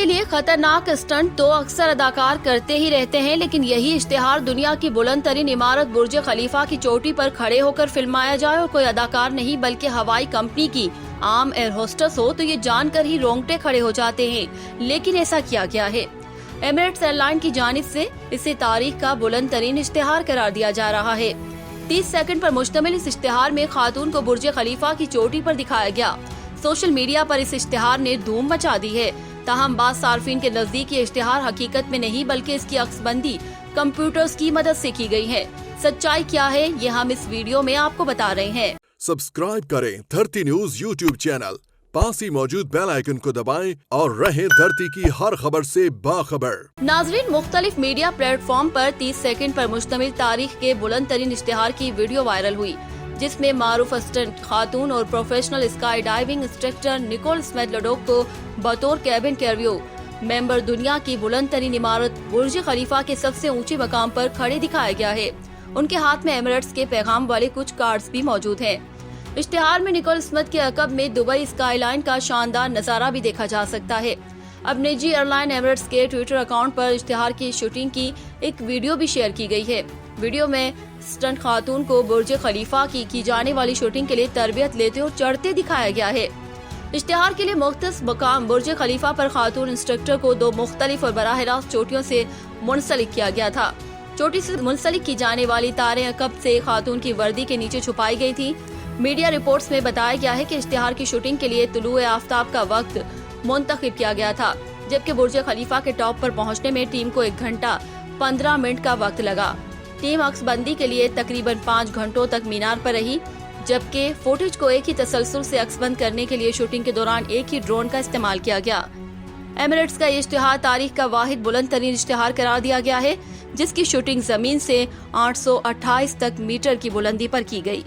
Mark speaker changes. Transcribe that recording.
Speaker 1: के लिए खतरनाक स्टंट तो अक्सर अदाकार करते ही रहते हैं, लेकिन यही इश्तिहार दुनिया की बुलंद तरीन इमारत बुर्ज खलीफा की चोटी पर खड़े होकर फिल्माया जाए और कोई अदाकार नहीं बल्कि हवाई कंपनी की आम एयर होस्टेस हो तो ये जानकर ही रोंगटे खड़े हो जाते हैं। लेकिन ऐसा किया गया है। एमिरेट्स एयरलाइन की जानिब से इसे तारीख का बुलंद तरीन इश्तिहार करार दिया जा रहा है। 30 सेकंड पर मुश्तमिल इस इश्तिहार में खातून को बुर्ज खलीफा की चोटी पर दिखाया गया। सोशल मीडिया पर इस इश्तिहार ने धूम मचा दी है। ताहम बाज़ सार्फिन के नजदीक ये इश्तिहार हकीकत में नहीं बल्कि इसकी अक्सबंदी कंप्यूटर्स की मदद से की गई है। सच्चाई क्या है ये हम इस वीडियो में आपको बता रहे हैं।
Speaker 2: सब्सक्राइब करें धरती न्यूज यूट्यूब चैनल, पास ही मौजूद बेल आइकन को दबाएं और रहें धरती की हर खबर से बाखबर।
Speaker 1: नाजरीन, मुख्तलिफ मीडिया प्लेटफॉर्म पर 30 सेकंड पर मुश्तमिल तारीख के बुलंद तरीन इश्तिहार की वीडियो वायरल हुई, जिसमें मारूफ स्टंट खातून और professional sky diving instructor Nicole Smet Ledoc को बतौर कैबिन क्रू मेंबर दुनिया की बुलंद तरीन इमारत बुर्ज खलीफा के सबसे ऊंचे मकाम पर खड़े दिखाया गया है। उनके हाथ में एमिरेट्स के पैगाम वाले कुछ कार्ड्स भी मौजूद हैं। इश्तिहार में निकोल स्मिथ के अकब में दुबई स्काईलाइन का शानदार नजारा भी देखा जा सकता है। अब निजी एयरलाइन एमिरेट्स के ट्विटर अकाउंट पर इश्तिहार की शूटिंग की एक वीडियो भी शेयर की गई है। वीडियो में स्टंट खातून को बुर्ज खलीफा की जाने वाली शूटिंग के लिए तरबियत लेते और चढ़ते दिखाया गया है। इश्तिहार के लिए मुख्तस मकाम बुर्ज खलीफा पर खातून इंस्ट्रक्टर को 2 मुख्तलिफ और बराह रास्त चोटियों से मुंसलिक किया गया था। चोटी से मुंसलिक की जाने वाली तारें अकब से खातून की वर्दी के नीचे छुपाई गई थी। मीडिया रिपोर्ट्स में बताया गया है कि इश्तिहार की शूटिंग के लिए तुलुए आफ्ताब का वक्त मुंतखब किया गया था, जबकि बुर्ज खलीफा के टॉप पर पहुंचने में टीम को 1 घंटा 15 मिनट का वक्त लगा। टीम अक्सबंदी के लिए तकरीबन 5 घंटों तक मीनार पर रही, जबकि फुटेज को एक ही तसलसल से अक्सबंद करने के लिए शूटिंग के दौरान एक ही ड्रोन का इस्तेमाल किया गया। एमिरेट्स का ये इश्तिहार तारीख का वाहिद बुलंद तरीन इश्तिहार करार दिया गया है, जिसकी शूटिंग जमीन से 828 तक मीटर की बुलंदी पर की गई।